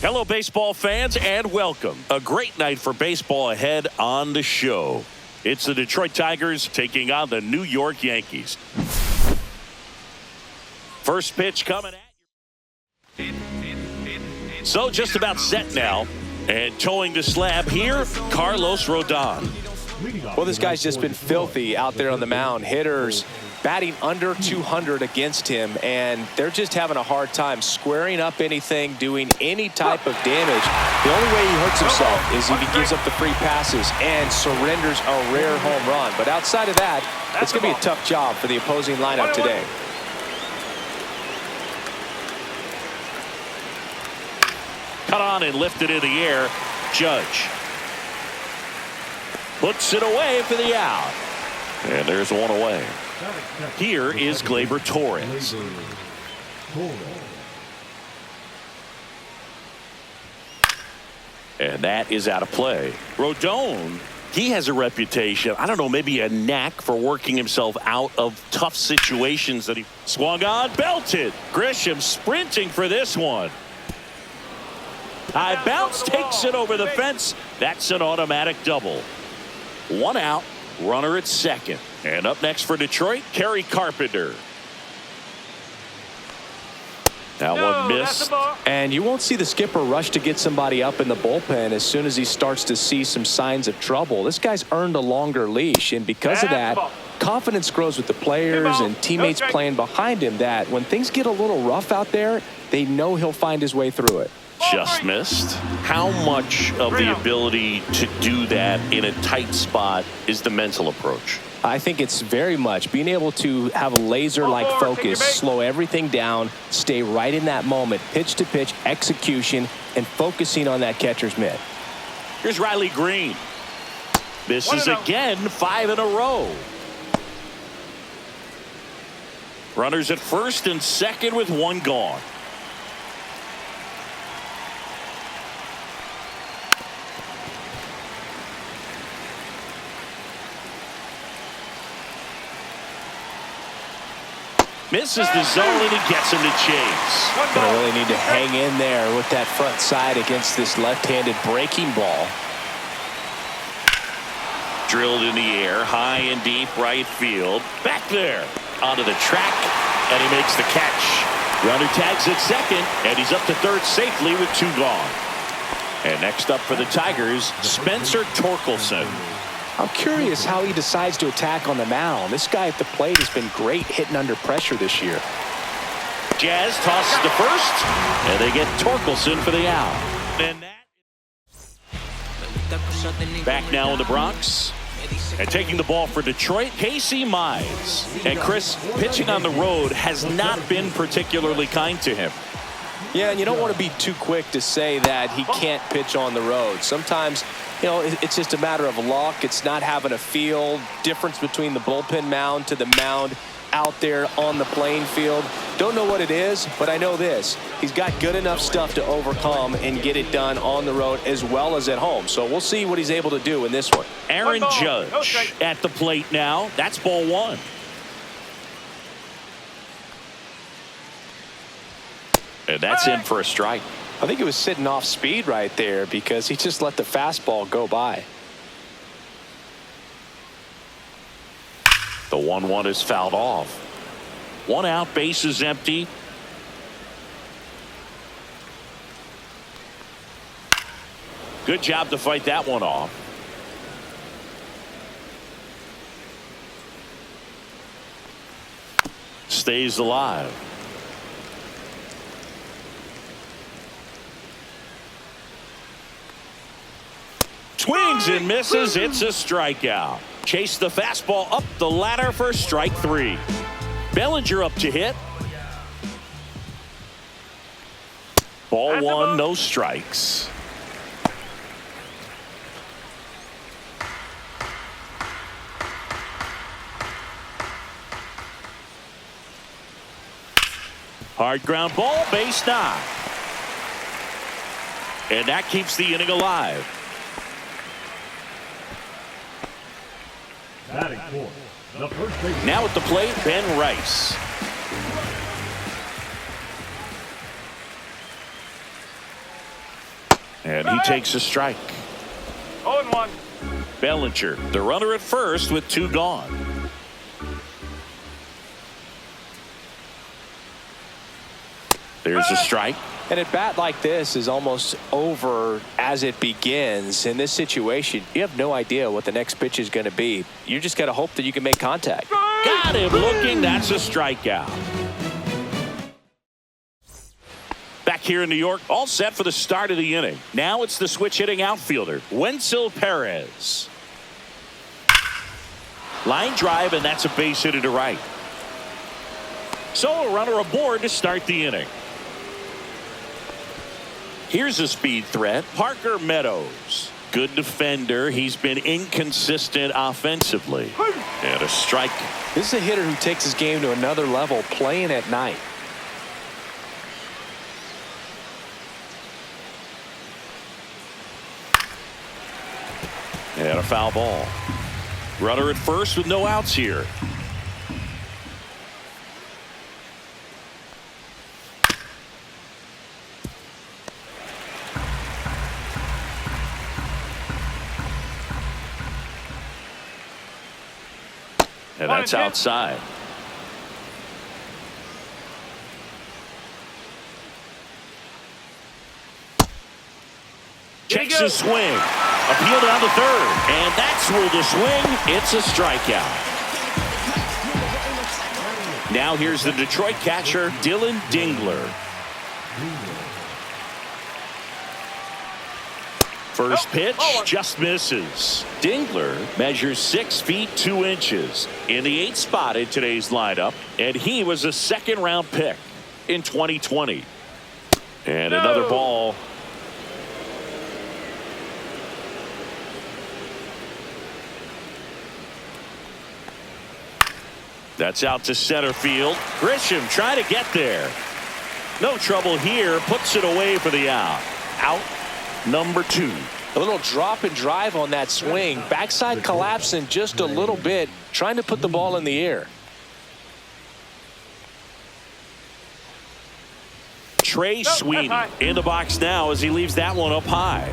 Hello, baseball fans, and welcome. A great night for baseball ahead on the show. It's the Detroit Tigers taking on the New York Yankees. First pitch coming at you. So just about set now. And towing the slab here, Carlos Rodon. Well, this guy's just been filthy out there on the mound. Hitters batting under 200 against him, and they're just having a hard time squaring up anything, doing any type of damage. The only way he hurts himself is if he gives up the free passes and surrenders a rare home run. But outside of that, it's going to be a tough job for the opposing lineup today. Cut on and lifted in the air. Judge puts it away for the out. And there's one away. Here is Gleyber Torres. And that is out of play. Rodon, he has a reputation, I don't know, maybe a knack for working himself out of tough situations that he swung on, belted. Grisham sprinting for this one. High bounce, takes it over the fence. That's an automatic double. One out, runner at second. And up next for Detroit, Kerry Carpenter. That one missed. And you won't see the skipper rush to get somebody up in the bullpen as soon as he starts to see some signs of trouble. This guy's earned a longer leash, and because of that, confidence grows with the players and teammates playing behind him, that when things get a little rough out there, they know he'll find his way through it. Just missed. How much of the ability to do that in a tight spot is the mental approach? I think it's very much being able to have a laser-like focus, slow everything down, stay right in that moment, pitch-to-pitch execution, and focusing on that catcher's mitt. Here's Riley Green. Misses again, 5 in a row. Runners at first and second with one gone. Misses the zone and he gets him to chase. Gonna really need to hang in there with that front side against this left-handed breaking ball. Drilled in the air, high and deep right field. Back there, onto the track, and he makes the catch. Runner tags at second, and he's up to third safely with 2 gone. And next up for the Tigers, Spencer Torkelson. I'm curious how he decides to attack on the mound. This guy at the plate has been great hitting under pressure this year. Jazz tosses to first, and they get Torkelson for the out. And back now in the Bronx. And taking the ball for Detroit, Casey Mize. And Chris, pitching on the road has not been particularly kind to him. Yeah, and you don't want to be too quick to say that he can't pitch on the road. Sometimes, you know, it's just a matter of luck. It's not having a feel. Difference between the bullpen mound to the mound out there on the playing field. Don't know what it is, but I know this. He's got good enough stuff to overcome and get it done on the road as well as at home. So we'll see what he's able to do in this one. Aaron Judge at the plate now. That's ball 1. And that's in for a strike. I think he was sitting off speed right there because he just let the fastball go by. The 1-1 is fouled off. 1 out, bases empty. Good job to fight that one off. Stays alive. Swings and misses. It's a strikeout. Chase the fastball up the ladder for strike 3. Bellinger up to hit. Ball 1, no strikes. Hard ground ball, base knock. And that keeps the inning alive. Now at the plate, Ben Rice. And he takes a strike. 0-1. Bellinger, the runner at first with 2 gone. There's a strike. And at bat like this is almost over as it begins. In this situation, you have no idea what the next pitch is going to be. You just got to hope that you can make contact. Got him looking. That's a strikeout. Back here in New York, all set for the start of the inning. Now it's the switch hitting outfielder, Wenzel Perez. Line drive, and that's a base hit to right. So a runner aboard to start the inning. Here's a speed threat, Parker Meadows. Good defender. He's been inconsistent offensively. And a strike. This is a hitter who takes his game to another level playing at night. And a foul ball. Runner at first with no outs here. And that's outside. Checks his swing. Appeal down to third. And that's where the swing. It's a strikeout. Now here's the Detroit catcher, Dylan Dingler. First pitch just misses. Dingler measures 6 feet 2 inches in the 8th spot in today's lineup, and he was a 2nd-round pick in 2020. And another ball. That's out to center field. Grisham trying to get there. No trouble here. Puts it away for the out. Out number 2. A little drop and drive on that swing. Backside collapsing just a little bit, trying to put the ball in the air. Trey Sweeney in the box now as he leaves that one up high.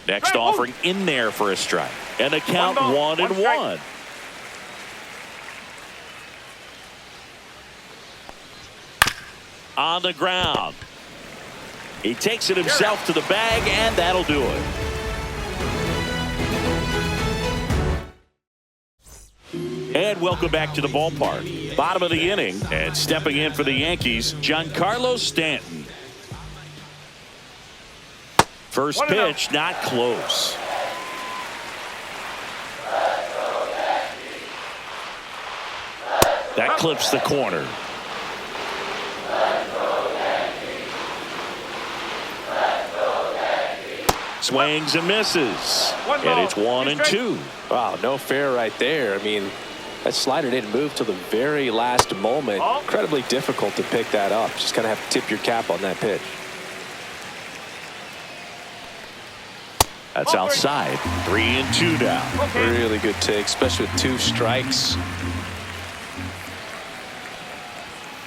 Next offering in there for a strike. And the count 1-1. On the ground. He takes it himself to the bag, and that'll do it. And welcome back to the ballpark. Bottom of the inning, and stepping in for the Yankees, Giancarlo Stanton. First pitch, not close. That clips the corner. Swings and misses. And it's 1-2. Wow, no fair right there. I mean, that slider didn't move till the very last moment. Incredibly difficult to pick that up. Just kind of have to tip your cap on that pitch. That's outside. 3-2 down. Really good take, especially with 2 strikes.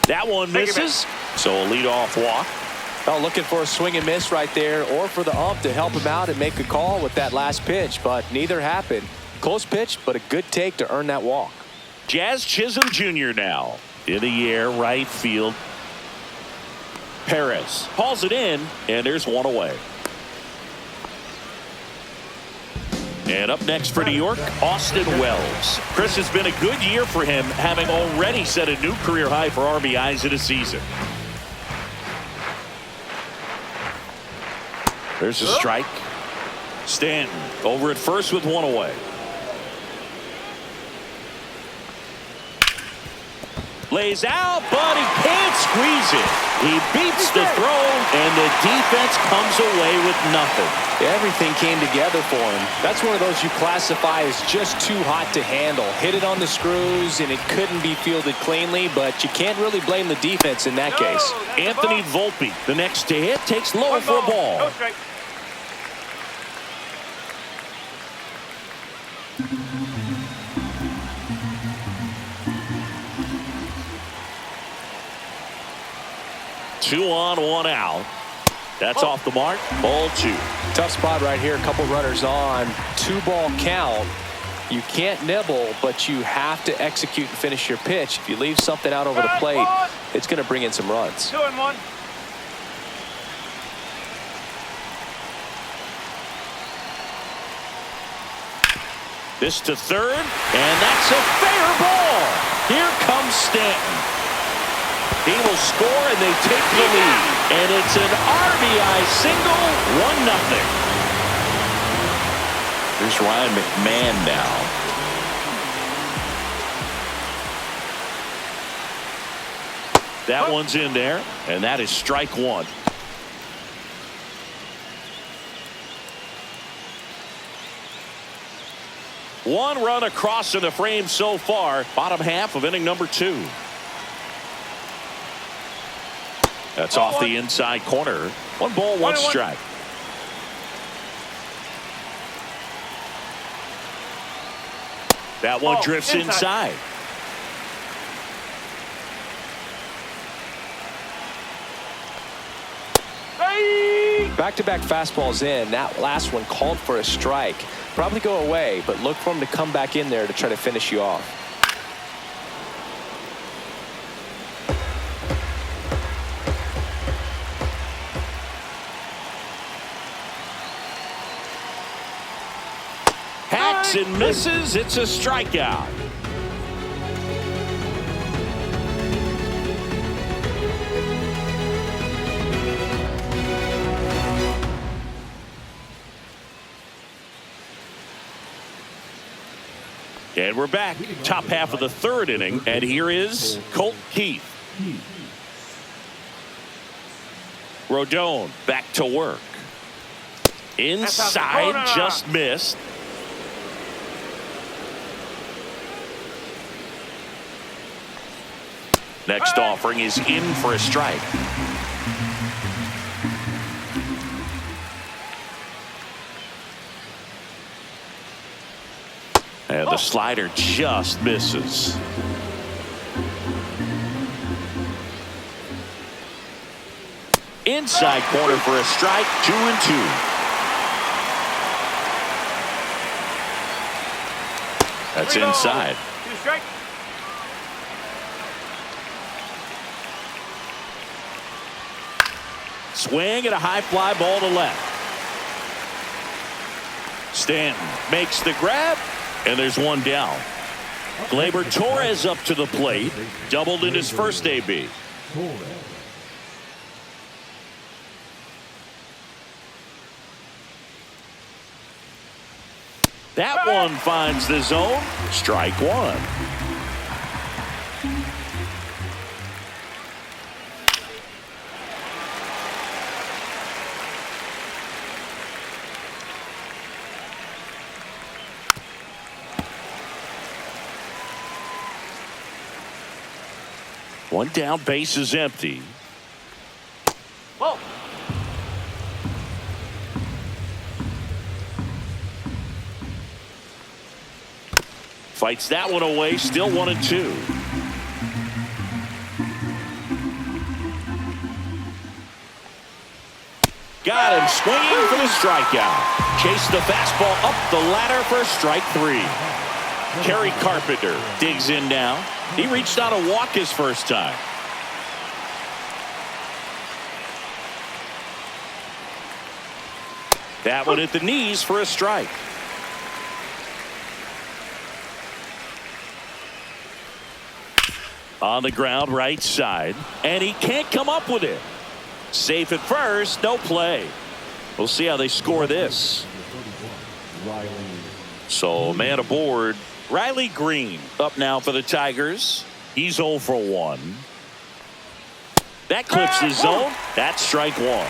That one misses. So a leadoff walk. Oh, looking for a swing and miss right there, or for the ump to help him out and make a call with that last pitch, but neither happened. Close pitch, but a good take to earn that walk. Jazz Chisholm Jr. now in the air, right field. Perez hauls it in, and there's one away. And up next for New York, Austin Wells. Chris, has been a good year for him, having already set a new career high for RBIs in a season. There's a strike. Stanton over at first with one away. Lays out, but he can't squeeze it. He beats the throw, and the defense comes away with nothing. Everything came together for him. That's one of those you classify as just too hot to handle. Hit it on the screws, and it couldn't be fielded cleanly, but you can't really blame the defense in that case. Anthony Volpe, the next to hit, takes low for a ball. 2 on, 1 out. That's off the mark. Ball 2. Tough spot right here. A couple runners on. 2-ball count. You can't nibble, but you have to execute and finish your pitch. If you leave something out over the plate, it's going to bring in some runs. 2-1. This to third, and that's a fair ball. Here comes Stanton. He will score, and they take the lead. And it's an RBI single, 1-0. Here's Ryan McMahon now. That one's in there, and that is strike 1. One run across in the frame so far. Bottom half of inning number 2. That's off the inside corner. 1 ball, 1 strike. That one drifts inside. Back-to-back fastballs in. That last one called for a strike. Probably go away, but look for him to come back in there to try to finish you off. Hacks and misses. It's a strikeout. And we're back. Top half of the 3rd inning. And here is Colt Keith. Rodon back to work. Inside, just missed. Next offering is in for a strike. And the slider just misses. Inside corner for a strike. 2-2. That's inside. 2 strike. Swing and a high fly ball to left. Stanton makes the grab, and there's one down. Gleyber Torres up to the plate. Doubled in his first AB. That one finds the zone. Strike 1. One down, base is empty. Whoa. Fights that one away, still 1-2. Got him swinging for the strikeout. Chase the fastball up the ladder for strike 3. Kerry Carpenter digs in now. He reached out a walk his first time. That one at the knees for a strike. On the ground, right side, and he can't come up with it. Safe at first, no play. We'll see how they score this. So man aboard. Riley Green up now for the Tigers. He's 0 for 1. That clips the zone. That's strike 1.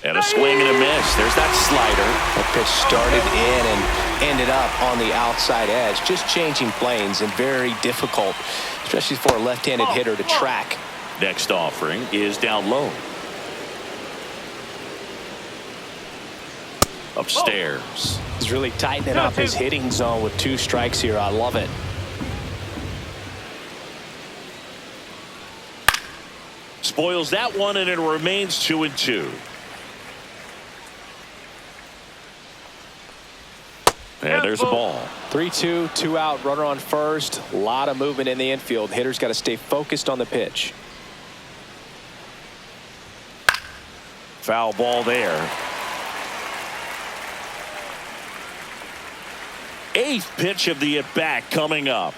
And a swing and a miss. There's that slider. That pitch started in and ended up on the outside edge. Just changing planes and very difficult, especially for a left-handed hitter to track. Next offering is down low. Upstairs. He's really tightening up his hitting zone with 2 strikes here. I love it. Spoils that one, and it remains 2-2. And there's a ball. 3-2, 2 out, runner on first. A lot of movement in the infield. Hitter's got to stay focused on the pitch. Foul ball there. 8th pitch of the at-bat coming up.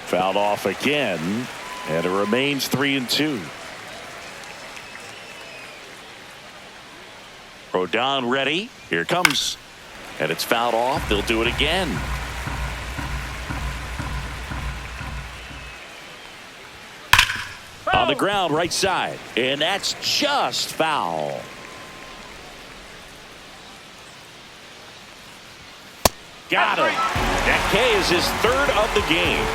Fouled off again, and it remains 3-2. Rodon ready. Here it comes. And it's fouled off. They'll do it again. On the ground, right side. And that's just foul. Got him. That K is his 3rd of the game.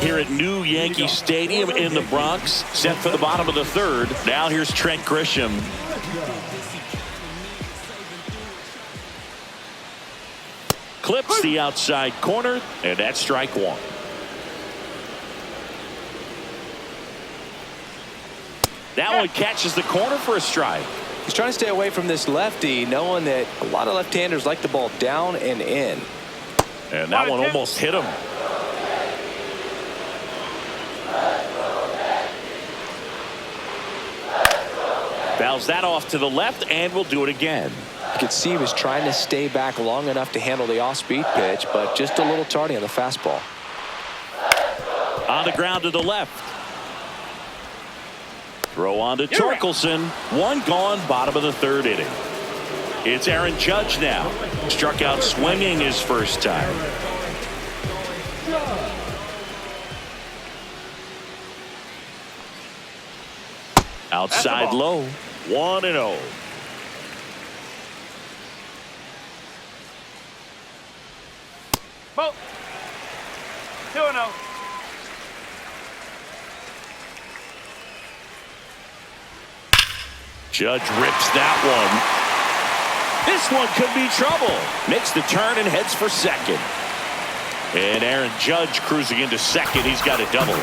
Here at New Yankee Stadium in the Bronx, set for the bottom of the 3rd. Now here's Trent Grisham. Clips the outside corner, and that's strike 1. That one catches the corner for a strike. He's trying to stay away from this lefty, knowing that a lot of left-handers like the ball down and in. And that one almost hit him. Fouls that off to the left, and we'll do it again. You could see he was trying to stay back long enough to handle the off-speed pitch, but just a little tardy on the fastball. On the ground to the left. Throw on to Torkelson. 1 gone, bottom of the 3rd inning. It's Aaron Judge now. Struck out swinging his first time. Outside low. 1-0. Ball. 2-0. Judge rips that one. This one could be trouble. Makes the turn and heads for second. And Aaron Judge cruising into second. He's got a double.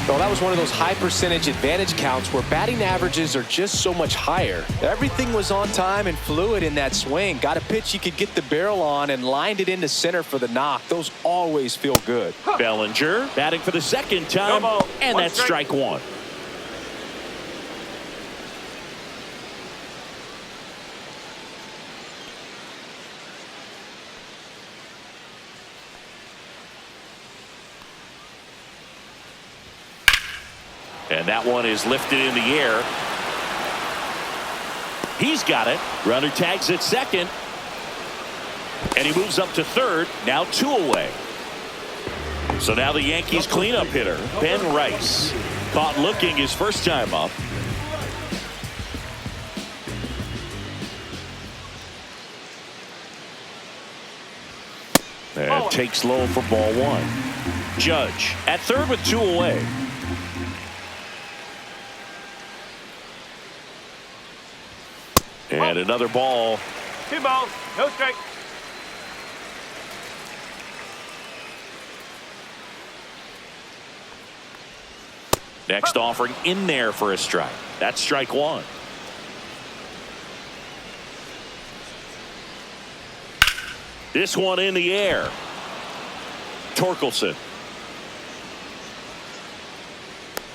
Well, that was one of those high percentage advantage counts where batting averages are just so much higher. Everything was on time and fluid in that swing. Got a pitch you could get the barrel on and lined it into center for the knock. Those always feel good. Bellinger batting for the 2nd time, and that's strike 1. And that one is lifted in the air. He's got it. Runner tags at second. And he moves up to 3rd. Now 2 away. So now the Yankees cleanup hitter, Ben Rice. Caught looking his first time up. And takes low for ball 1. Judge at 3rd with 2 away. And another ball. 2 balls, no strike. Next offering in there for a strike. That's strike 1. This one in the air. Torkelson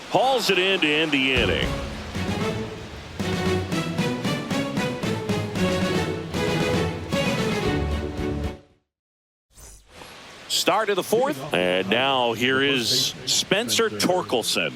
hauls it in to end the inning. Start of the 4th, and now here is Spencer Torkelson.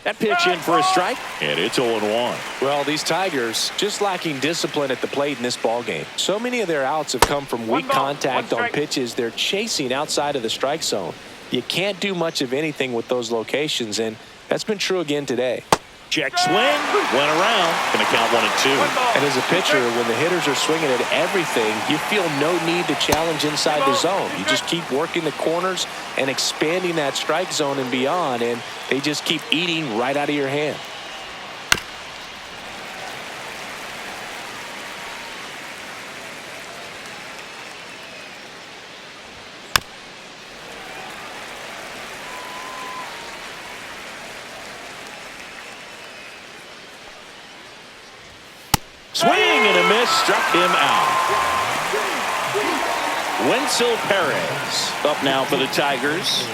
That pitch in for a strike, and it's 0-1. Well, these Tigers just lacking discipline at the plate in this ballgame. So many of their outs have come from weak contact on pitches they're chasing outside of the strike zone. You can't do much of anything with those locations, and That's been true again today. Check swing. Went around. Going to count 1-2. And as a pitcher, when the hitters are swinging at everything, you feel no need to challenge inside the zone. You just keep working the corners and expanding that strike zone and beyond, and they just keep eating right out of your hand. Swing and a miss, struck him out. Wenzel Perez up now for the Tigers.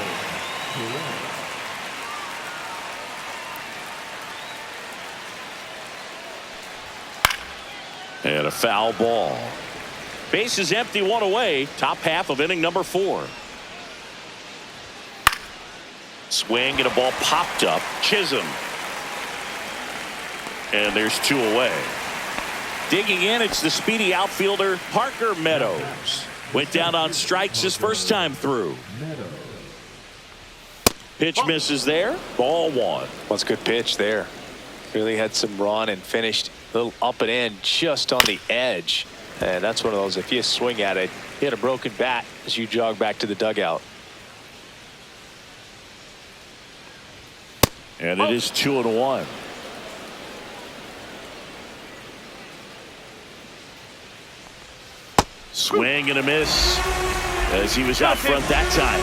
And a foul ball. Base is empty, one away. Top half of inning number 4. Swing and a ball popped up. Chisholm. And there's 2 away. Digging in, it's the speedy outfielder Parker Meadows. Went down on strikes his first time through. Pitch misses there. Ball 1. That's a good pitch there. Really had some run and finished a little up and in just on the edge. And that's one of those, if you swing at it, you hit a broken bat as you jog back to the dugout. And it is 2-1. Swing and a miss as he was out front that time.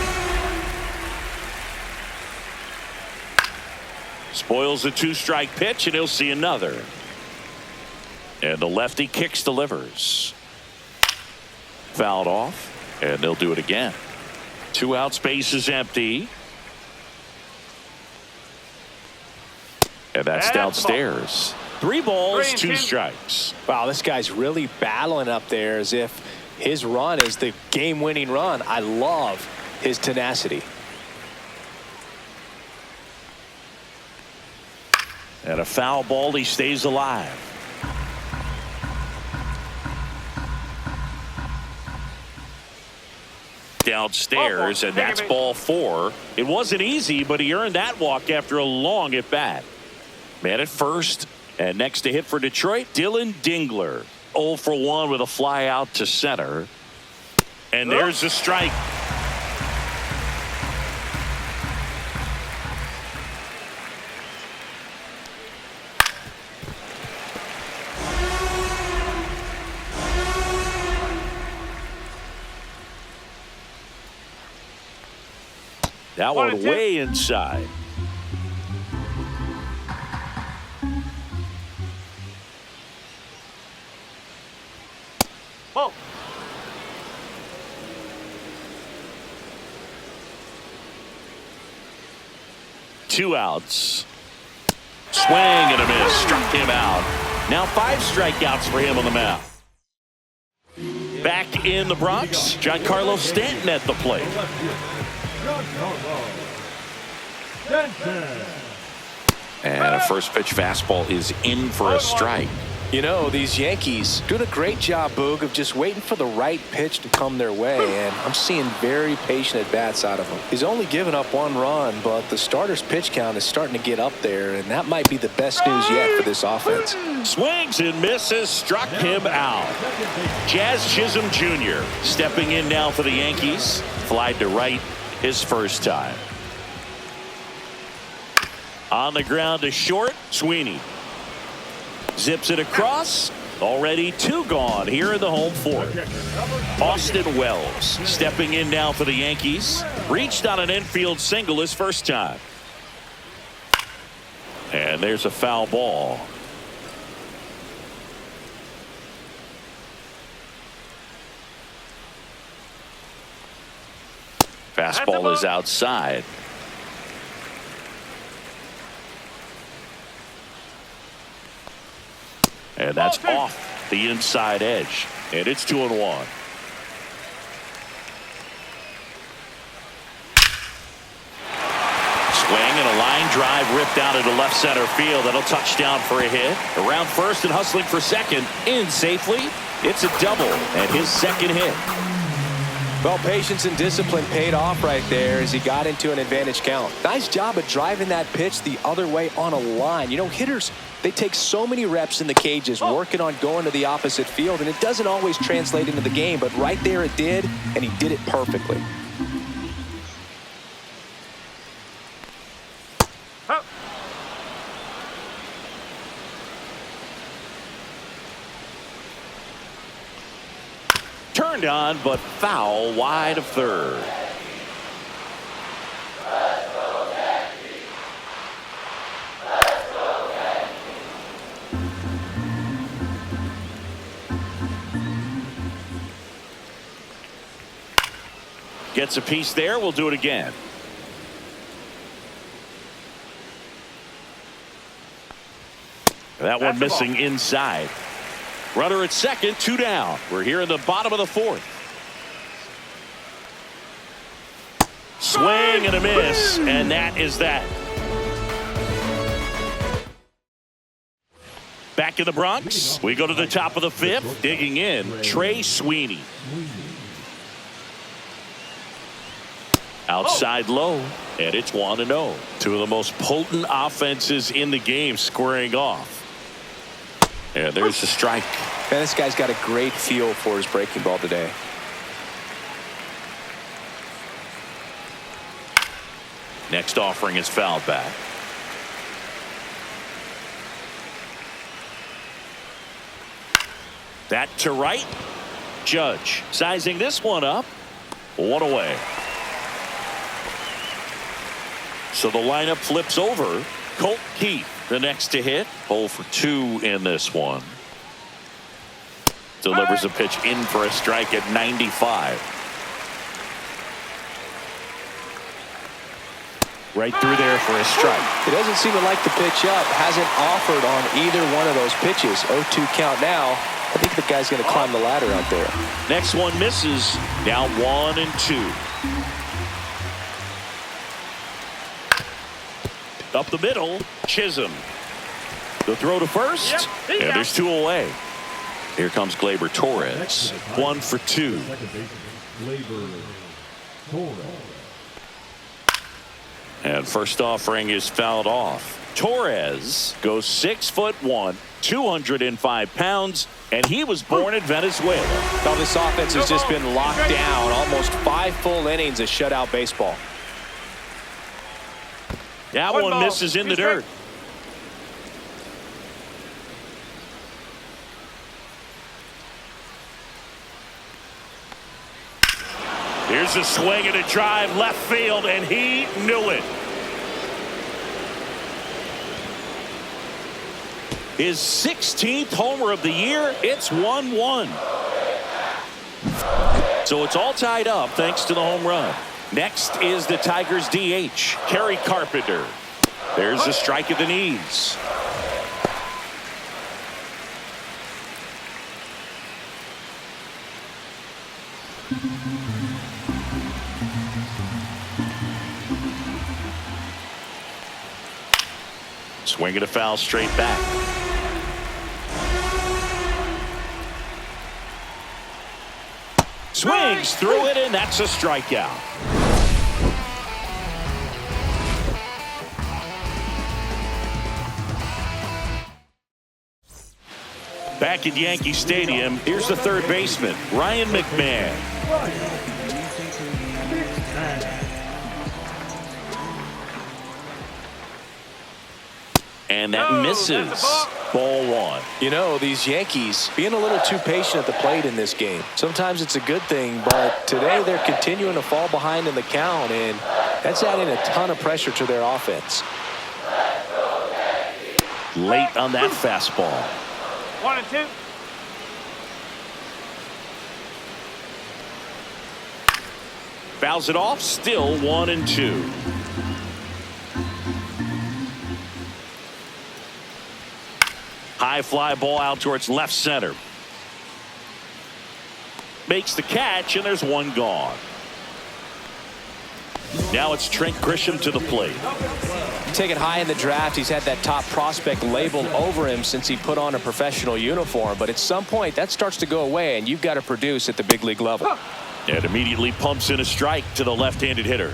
Spoils the 2-strike pitch, and he'll see another. And the lefty kicks, delivers. Fouled off, and they'll do it again. 2 out, space is empty. And that's downstairs. 3 balls, 2 strikes. Wow, this guy's really battling up there as if his run is the game-winning run. I love his tenacity. And a foul ball, he stays alive. Downstairs, and that's ball 4. It wasn't easy, but he earned that walk after a long at-bat. Man at first, and next to hit for Detroit, Dylan Dingler. 0 for 1 with a fly out to center. And there's a strike. That one way inside. Oh. Two outs. Swing and a miss. Struck him out. Now 5 strikeouts for him on the mound. Back in the Bronx, Giancarlo Stanton at the plate. And a first pitch fastball is in for a strike. You know, these Yankees doing a great job, Boog, of just waiting for the right pitch to come their way, and I'm seeing very patient at-bats out of him. He's only given up 1 run, but the starter's pitch count is starting to get up there, and that might be the best news yet for this offense. Swings and misses, struck him out. Jazz Chisholm Jr. stepping in now for the Yankees. Flied to right his first time. On the ground to short, Sweeney. Zips it across. Already 2 gone here in the home 4th. Austin Wells stepping in now for the Yankees. Reached on an infield single his first time. And there's a foul ball. Fastball is outside. And that's off the inside edge. And it's 2-1. Swing and a line drive ripped out into left center field. That'll touch down for a hit. Around first and hustling for second. In safely. It's a double and his second hit. Well, patience and discipline paid off right there as he got into an advantage count. Nice job of driving that pitch the other way on a line. You know, hitters, they take so many reps in the cages working on going to the opposite field, and it doesn't always translate into the game, but right there it did, and he did it perfectly. Turned on, but foul wide of third. Gets a piece there. We'll do it again. That one missing inside. Runner at second, 2 down. We're here in the bottom of the 4th. Swing and a miss, and that is that. Back in the Bronx, we go to the top of the 5th. Digging in, Trey Sweeney. Outside low, and it's 1-0. Two of the most potent offenses in the game squaring off. And there's the strike. Man, this guy's got a great feel for his breaking ball today. Next offering is fouled back. That to right. Judge sizing this one up. 1 away. So the lineup flips over. Colt Keith, the next to hit. 0 for 2 in this one. Delivers a pitch in for a strike at 95. Right through there for a strike. He doesn't seem to like the pitch up. Hasn't offered on either one of those pitches. 0-2 count now. I think the guy's going to climb the ladder out there. Next one misses. Down 1-2. Up the middle, Chisholm. The throw to first, and there's 2 away. Here comes Gleyber Torres. 1 for 2. And first offering is fouled off. Torres goes 6'1", 205 pounds, and he was born in Venezuela. Now this offense has just been locked down. Almost 5 full innings of shutout baseball. That one misses in the dirt. Here's a swing and a drive left field, and he knew it. His 16th homer of the year. It's 1-1. So it's all tied up thanks to the home run. Next is the Tigers DH, Kerry Carpenter. There's a strike at the knees. Swinging a foul straight back. Swings through it, and that's a strikeout. Back at Yankee Stadium, here's the third baseman, Ryan McMahon. And that misses. Ball 1. You know, these Yankees being a little too patient at the plate in this game. Sometimes it's a good thing, but today they're continuing to fall behind in the count, and that's adding a ton of pressure to their offense. Late on that fastball. 1-2. Fouls it off, still 1-2. High fly ball out towards left center. Makes the catch, and there's one gone. Now it's Trent Grisham to the plate. Taken high in the draft, he's had that top prospect labeled over him since he put on a professional uniform. But at some point, that starts to go away, and you've got to produce at the big league level. And immediately pumps in a strike to the left-handed hitter.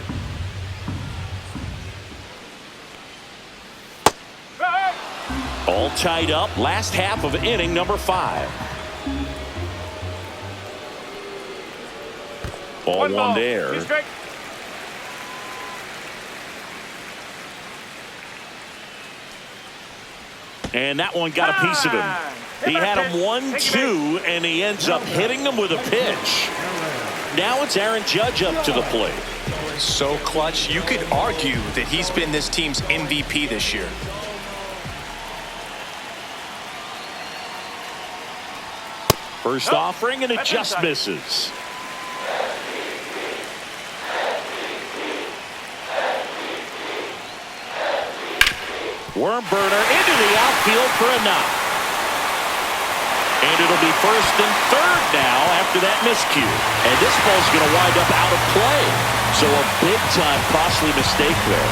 All tied up. Last half of inning number 5. Ball one there. And that one got a piece of him. He had him 1-2, and he ends up hitting him with a pitch. Now it's Aaron Judge up to the plate. So clutch, you could argue that he's been this team's MVP this year. First offering, and it just misses. Worm burner into the outfield for a knock. And it'll be first and third now after that miscue. And this ball's going to wind up out of play. So a big-time costly mistake there.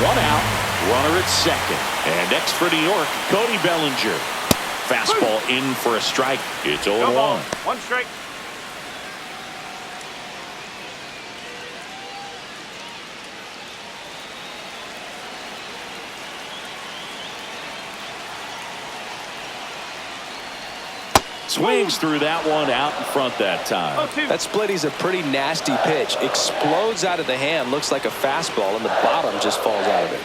1 out, runner at second. And next for New York, Cody Bellinger. Fastball in for a strike. It's 0-1. 1 strike. Swings through that one out in front that time. That splitty's a pretty nasty pitch. Explodes out of the hand. Looks like a fastball, and the bottom just falls out of it.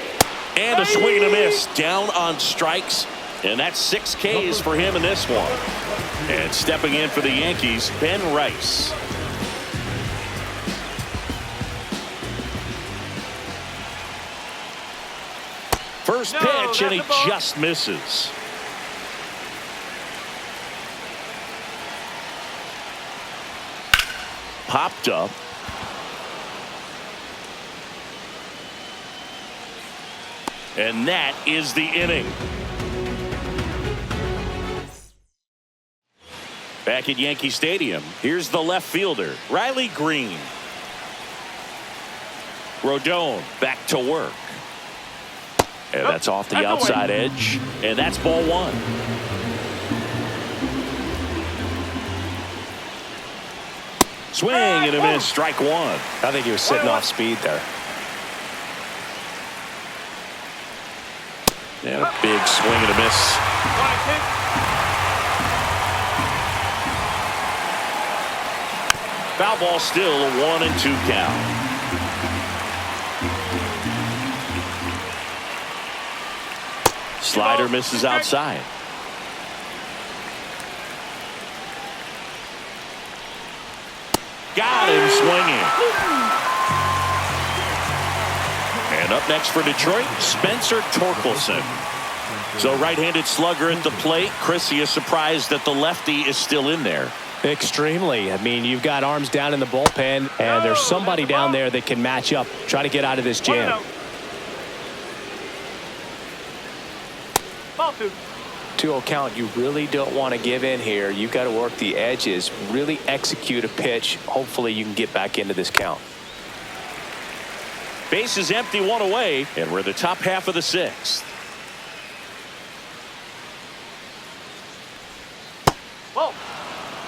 And a swing and a miss. Down on strikes. And that's 6 Ks for him in this one. And stepping in for the Yankees, Ben Rice. First pitch, and he just misses. Popped up. And that is the inning. Back at Yankee Stadium, here's the left fielder, Riley Green. Rodon back to work. And that's off the outside edge. And that's ball 1. Swing and a miss, strike 1. I think he was sitting off speed there. And a big swing and a miss. Foul ball still, a 1-2 count. Slider misses outside. Got him swinging. And up next for Detroit, Spencer Torkelson. So right-handed slugger at the plate. Chris, he is surprised that the lefty is still in there. Extremely. I mean, you've got arms down in the bullpen, and there's somebody down there that can match up, try to get out of this jam. Ball 2. 2-0 count. You really don't want to give in here. You've got to work the edges, really execute a pitch. Hopefully you can get back into this count. Base is empty, 1 away, and we're the top half of the 6th. Whoa.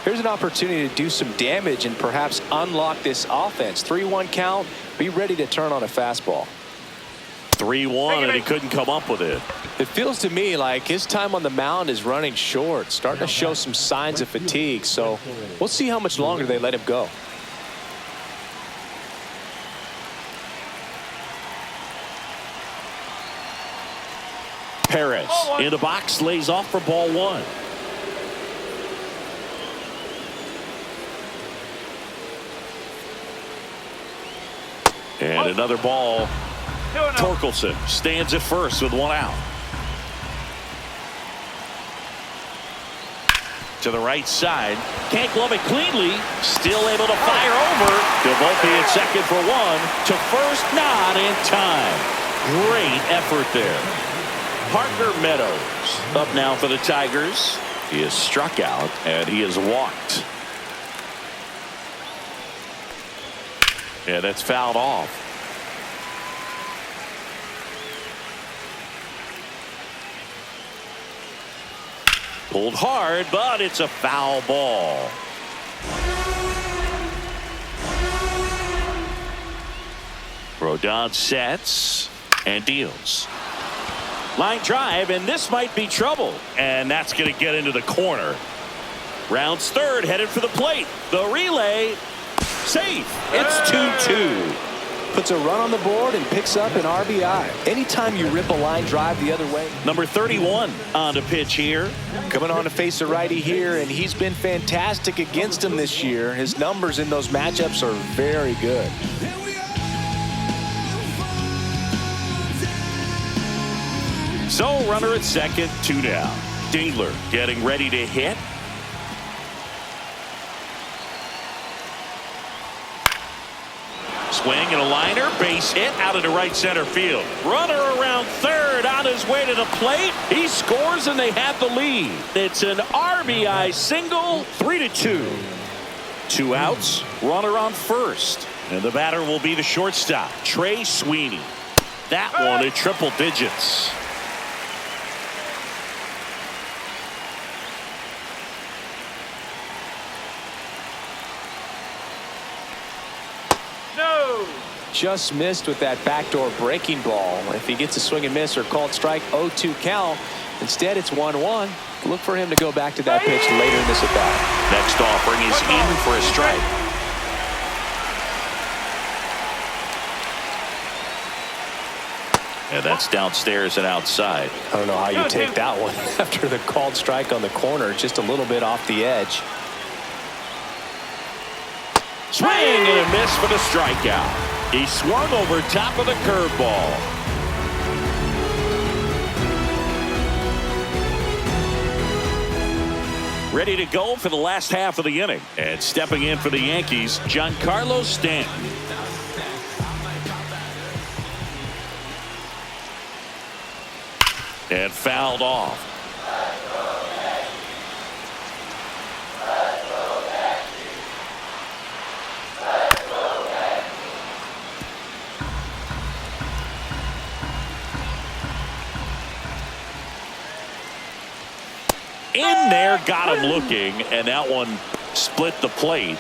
Here's an opportunity to do some damage and perhaps unlock this offense. 3-1 count. Be ready to turn on a fastball. 3-1, and he couldn't come up with it. It feels to me like his time on the mound is running short, starting to show some signs of fatigue. So we'll see how much longer they let him go. Perez in the box, lays off for ball 1. And another ball. Torkelson stands at first with 1 out. To the right side. Can't glove it cleanly. Still able to fire over. Devolpe at second for 1. To first, not in time. Great effort there. Parker Meadows up now for the Tigers. He is struck out and he is walked. And that's fouled off. Pulled hard, but it's a foul ball. Rodon sets and deals. Line drive, and this might be trouble. And that's going to get into the corner. Rounds third, headed for the plate. The relay, safe. It's 2-2. Puts a run on the board and picks up an RBI. Anytime you rip a line drive the other way. Number 31 on the pitch here. Coming on to face a righty here, and he's been fantastic against him this year. His numbers in those matchups are very good. So runner at second, 2 down. Dingler getting ready to hit. Swing and a liner, base hit out into right center field. Runner around third on his way to the plate. He scores and they have the lead. It's an RBI single, 3-2. 2 outs, runner on first. And the batter will be the shortstop, Trey Sweeney. That one at triple digits. Just missed with that backdoor breaking ball. If he gets a swing and miss or called strike, 0-2 count. Instead, it's 1-1. Look for him to go back to that pitch later in this at bat. Next offering is in for a strike. And that's downstairs and outside. I don't know how you take that one after the called strike on the corner, just a little bit off the edge. Swing and a miss for the strikeout. He swung over top of the curveball. Ready to go for the last half of the inning. And stepping in for the Yankees, Giancarlo Stanton. And fouled off. In there, got him looking, and that one split the plate.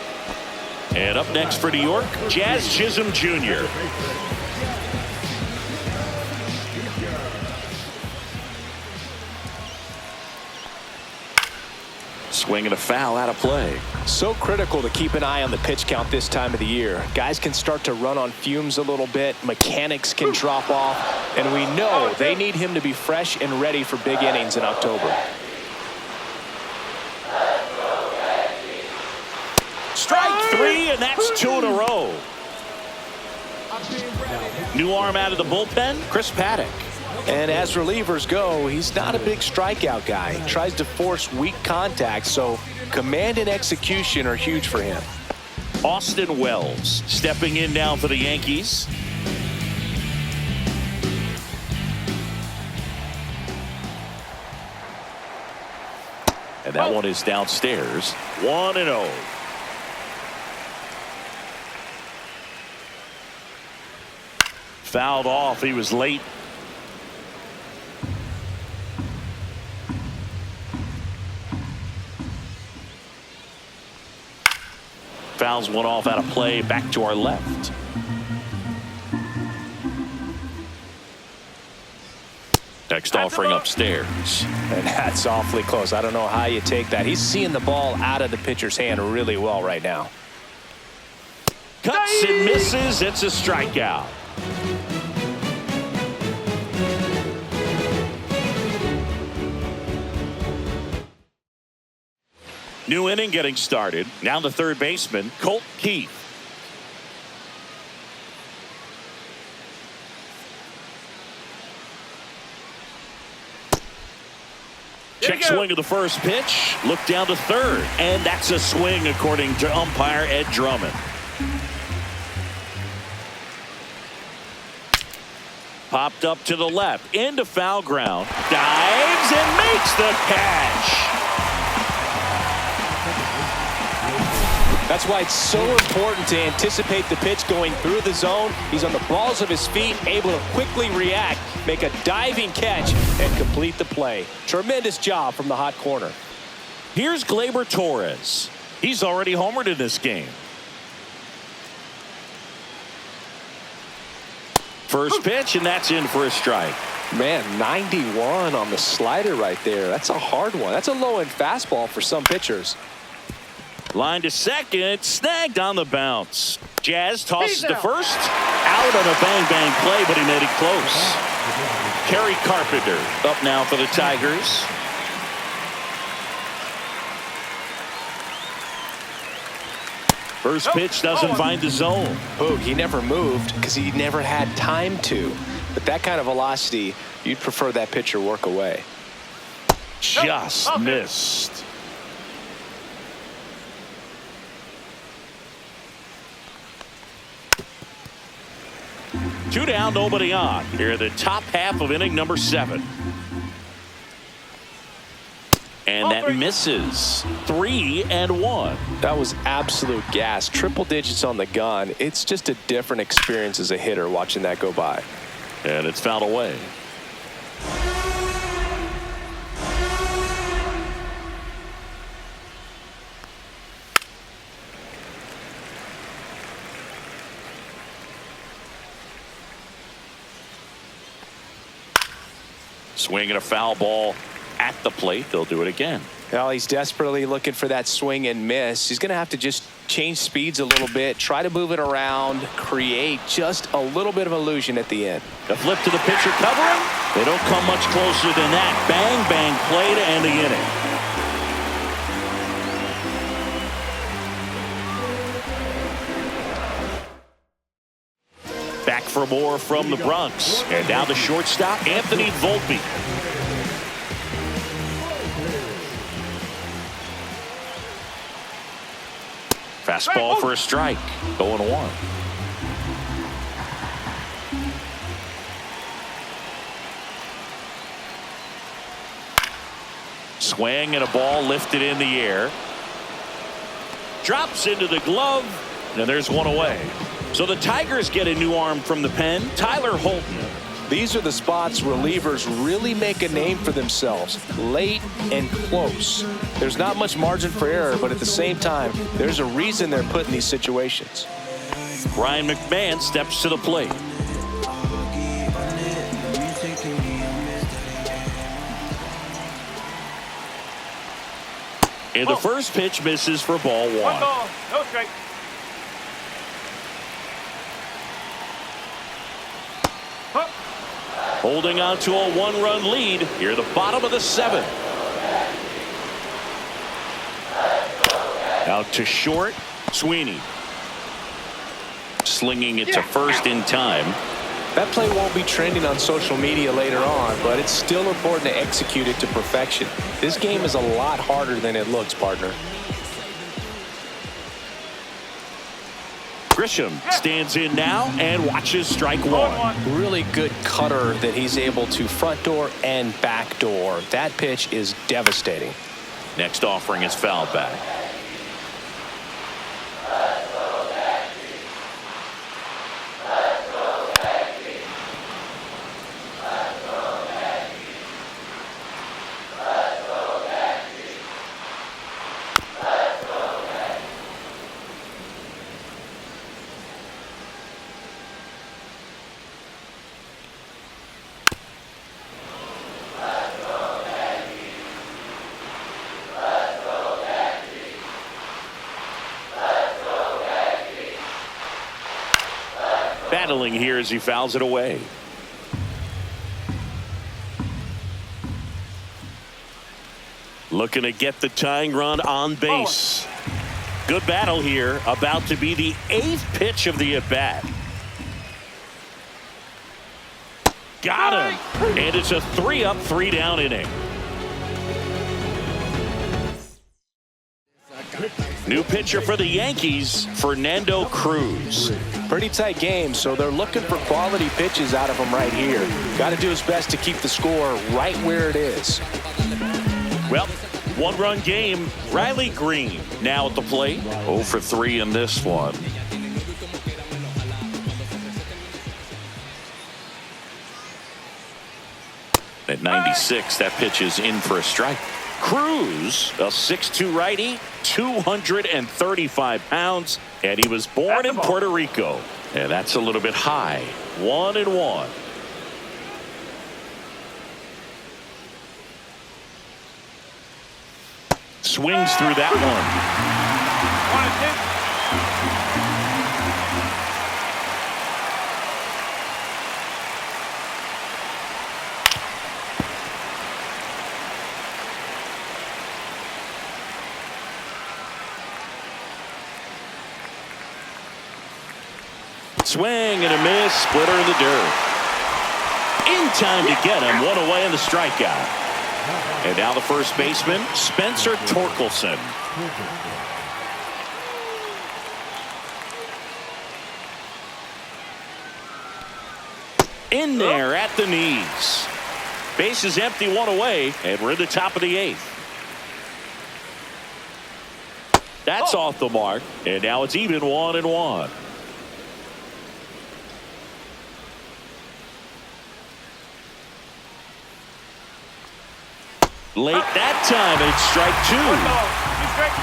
And up next for New York, Jazz Chisholm Jr. Swing and a foul out of play. So critical to keep an eye on the pitch count this time of the year. Guys can start to run on fumes a little bit. Mechanics can drop off. And we know they need him to be fresh and ready for big innings in October. Strike 3, and that's 2 in a row. New arm out of the bullpen, Chris Paddock. And as relievers go, he's not a big strikeout guy. He tries to force weak contact, so command and execution are huge for him. Austin Wells stepping in now for the Yankees. And that one is downstairs. 1-0. Fouled off. He was late. Fouls one off out of play. Back to our left. Next offering upstairs. And that's awfully close. I don't know how you take that. He's seeing the ball out of the pitcher's hand really well right now. Cuts and misses. It's a strikeout. New inning getting started. Now the third baseman, Colt Keith. Check swing of the first pitch. Look down to third. And that's a swing according to umpire Ed Drummond. Popped up to the left. Into foul ground. Dives and makes the catch. That's why it's so important to anticipate the pitch going through the zone. He's on the balls of his feet, able to quickly react, make a diving catch, and complete the play. Tremendous job from the hot corner. Here's Gleyber Torres. He's already homered in this game. First pitch, and that's in for a strike. Man, 91 on the slider right there. That's a hard one. That's a low-end fastball for some pitchers. Line to second, snagged on the bounce. Jazz tosses to first, out on a bang-bang play, but he made it close. Kerry Carpenter up now for the Tigers. First pitch doesn't find the zone. Boog, he never moved because he never had time to. But that kind of velocity, you'd prefer that pitcher work away. Just missed. Two down, nobody on. Here at the top half of inning number 7. And that misses. 3-1. That was absolute gas. Triple digits on the gun. It's just a different experience as a hitter watching that go by. And it's fouled away. Swinging a foul ball at the plate. They'll do it again. Well, he's desperately looking for that swing and miss. He's going to have to just change speeds a little bit, try to move it around, create just a little bit of illusion at the end. The flip to the pitcher covering. They don't come much closer than that. Bang, bang play to end the inning. Back for more from the Bronx. And now the shortstop, Anthony Volpe. Fastball for a strike. 0-1. Swing and a ball lifted in the air. Drops into the glove. And there's one away. So the Tigers get a new arm from the pen, Tyler Holton. These are the spots relievers really make a name for themselves, late and close. There's not much margin for error, but at the same time, there's a reason they're put in these situations. Ryan McMahon steps to the plate. And the first pitch misses for ball 1. 1 ball, no strike. Holding on to a 1-run lead here at the bottom of the 7th. Out to short, Sweeney. Slinging it to first in time. That play won't be trending on social media later on, but it's still important to execute it to perfection. This game is a lot harder than it looks, partner. Grisham stands in now and watches strike 1. Really good cutter that he's able to front door and back door. That pitch is devastating. Next offering is fouled back. Battling here as he fouls it away. Looking to get the tying run on base. Good battle here. About to be the 8th pitch of the at-bat. Got him. And it's a 3-up, 3-down inning. New pitcher for the Yankees, Fernando Cruz. Pretty tight game, so they're looking for quality pitches out of him right here. Got to do his best to keep the score right where it is. Well, 1-run game. Riley Green now at the plate. 0 for 3 in this one. At 96, that pitch is in for a strike. Cruz, a 6'2" righty, 235 pounds, and he was born in Puerto Rico. And that's a little bit high. 1-1. Swings through that one. 1-2. Swing and a miss. Splitter in the dirt. In time to get him. One away in the strikeout. And now the first baseman, Spencer Torkelson. In there at the knees. Base is empty, one away, and we're in the top of the 8th. That's off the mark, and now it's even 1-1. Late that time, and it's strike 2. 1 ball, 2 strikes.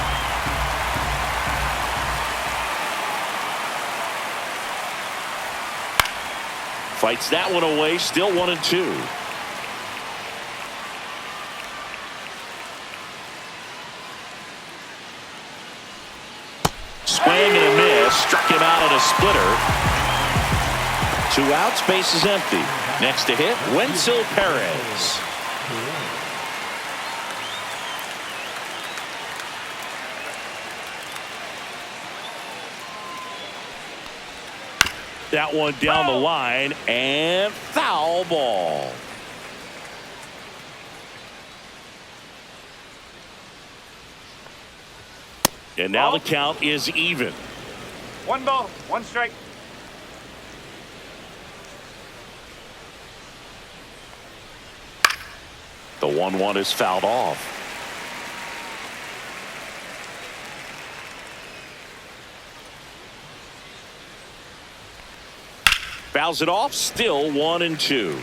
Fights that one away, still 1-2. Swing and a miss, struck him out on a splitter. 2 outs, base is empty. Next to hit, Wenzel Perez. That one down the line, and foul ball. And now the count is even. 1 ball, 1 strike. The 1-1 is fouled off. Fouls it off, still 1-2.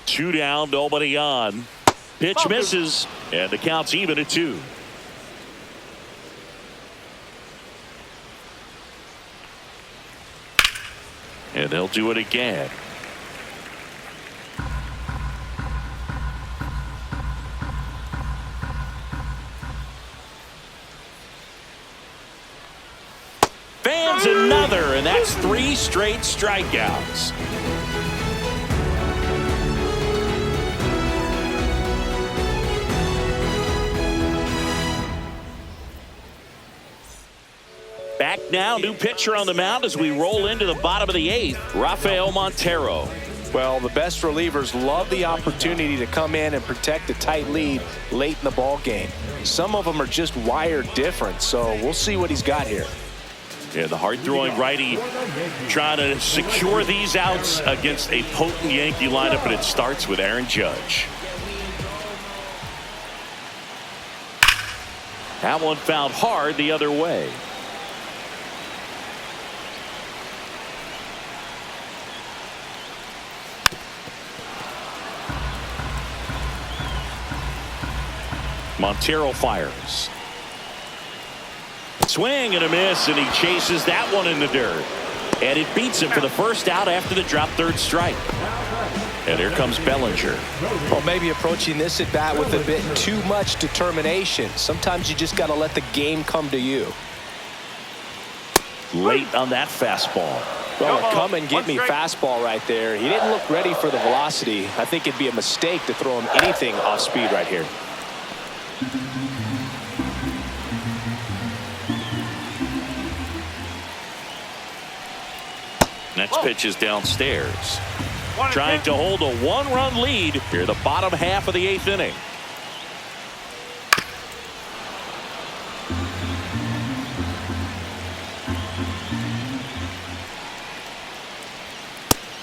Two down, nobody on. Pitch misses, and the count's even at 2. And they'll do it again. Fans another, and that's 3 straight strikeouts. Back now, new pitcher on the mound as we roll into the bottom of the 8th, Rafael Montero. Well, the best relievers love the opportunity to come in and protect a tight lead late in the ball game. Some of them are just wired different, so we'll see what he's got here. Yeah, the hard-throwing righty trying to secure these outs against a potent Yankee lineup, and it starts with Aaron Judge. That one fouled hard the other way. Montero fires. Swing and a miss, and he chases that one in the dirt. And it beats him for the first out after the drop third strike. And here comes Bellinger. Well, maybe approaching this at bat with a bit too much determination. Sometimes you just got to let the game come to you. Late on that fastball. Well, a come and get me fastball right there. He didn't look ready for the velocity. I think it'd be a mistake to throw him anything off speed right here. Next pitch is downstairs. Trying to hold a 1-run lead here the bottom half of the 8th inning.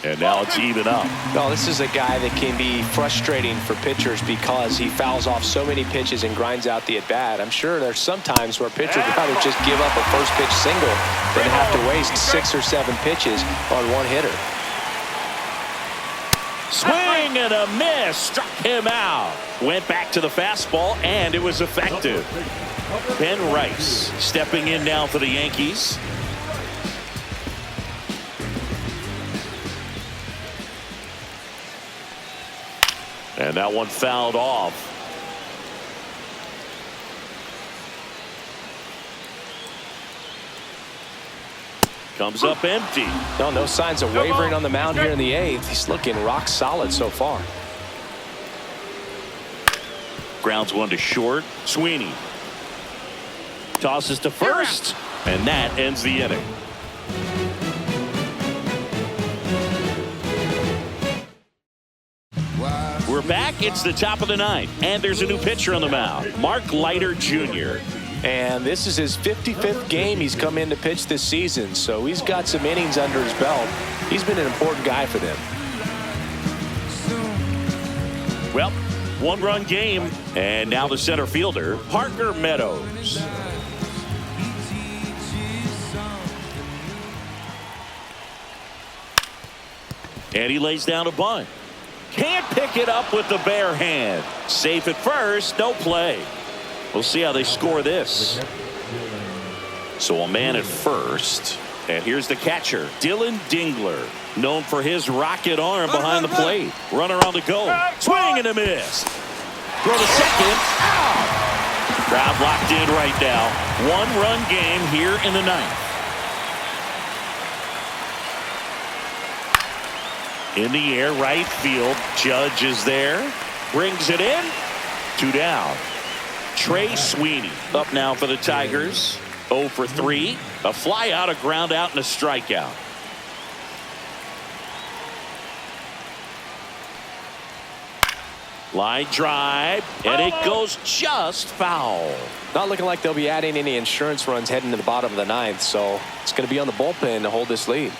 And now it's even up. No, this is a guy that can be frustrating for pitchers because he fouls off so many pitches and grinds out the at-bat. I'm sure there's some times where pitchers would rather just give up a first pitch single than have to waste 6 or 7 pitches on one hitter. Swing swing and a miss. Struck him out. Went back to the fastball, and it was effective. Ben Rice stepping in now for the Yankees. And that one fouled off. Comes up empty. No signs of wavering on the mound here in the 8th. He's looking rock solid so far. Grounds one to short. Sweeney tosses to first, and that ends the inning. We're back. It's the top of the 9th, and there's a new pitcher on the mound, Mark Leiter Jr. And this is his 55th game he's come in to pitch this season, so he's got some innings under his belt. He's been an important guy for them. Well, one-run game, and now the center fielder, Parker Meadows. And he lays down a bunt. Can't pick it up with the bare hand. Safe at first, no play. We'll see how they score this. So a man at first. And here's the catcher, Dylan Dingler, known for his rocket arm behind the plate. Runner on the go. Swing and a miss. Throw to second. Out. Crowd locked in right now. One-run game here in the 9th. In the air, right field. Judge is there. Brings it in. 2 down. Trey Sweeney up now for the Tigers. 0 for 3. A fly out, a ground out, and a strikeout. Line drive, and it goes just foul. Not looking like they'll be adding any insurance runs heading to the bottom of the 9th, so it's going to be on the bullpen to hold this lead.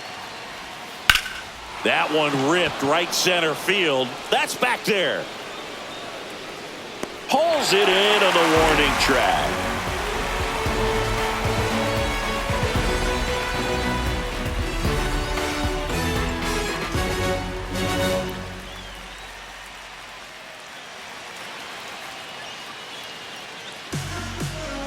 That one ripped right center field. That's back there. Pulls it in on the warning track.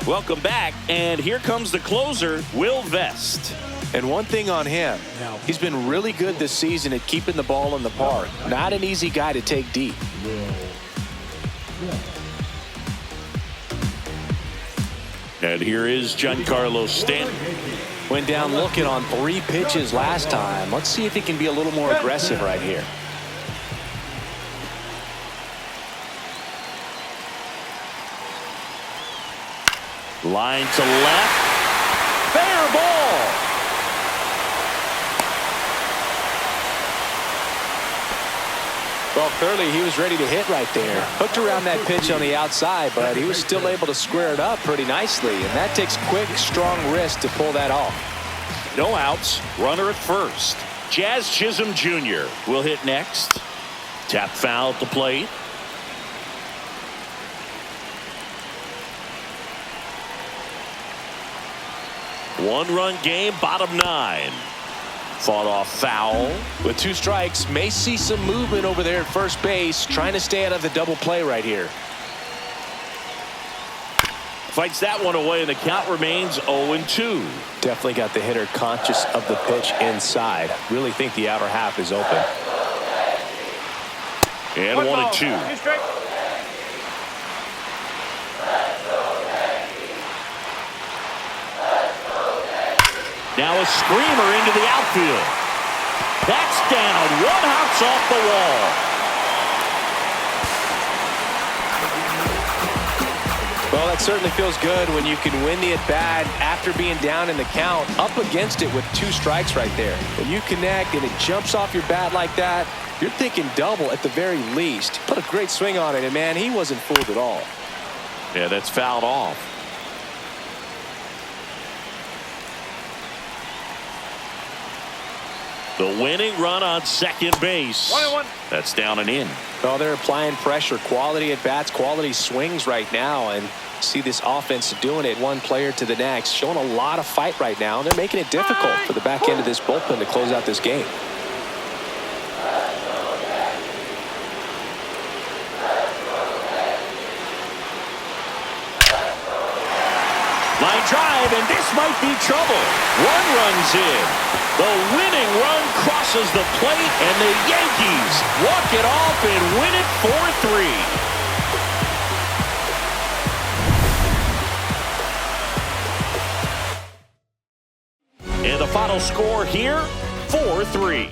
Welcome back, and here comes the closer, Will Vest. And one thing on him, he's been really good this season at keeping the ball in the park. Not an easy guy to take deep. And here is Giancarlo Stanton. Went down looking on 3 pitches last time. Let's see if he can be a little more aggressive right here. Line to left. Fair ball. Well, clearly he was ready to hit right there. Hooked around that pitch on the outside, but he was still able to square it up pretty nicely. And that takes quick, strong wrist to pull that off. No outs. Runner at first. Jazz Chisholm Jr. will hit next. Tap foul at the plate. One-run game, bottom 9. Fought off foul. With 2 strikes, may see some movement over there at first base, trying to stay out of the double play right here. Fights that one away, and the count remains 0-2. Definitely got the hitter conscious of the pitch inside. Really think the outer half is open. And 1-2. 2 strikes. Now a screamer into the outfield. That's down. 1 hops off the wall. Well, that certainly feels good when you can win the at-bat after being down in the count, up against it with 2 strikes right there. When you connect and it jumps off your bat like that, you're thinking double at the very least. Put a great swing on it, and man, he wasn't fooled at all. Yeah, that's fouled off. The winning run on second base. 1-1. That's down and in. Well, they're applying pressure, quality at bats, quality swings right now, and see this offense doing it one player to the next, showing a lot of fight right now, and they're making it difficult for the back end of this bullpen to close out this game. and this might be trouble. One run's in. The winning run crosses the plate, and the Yankees walk it off and win it 4-3. And the final score here, 4-3.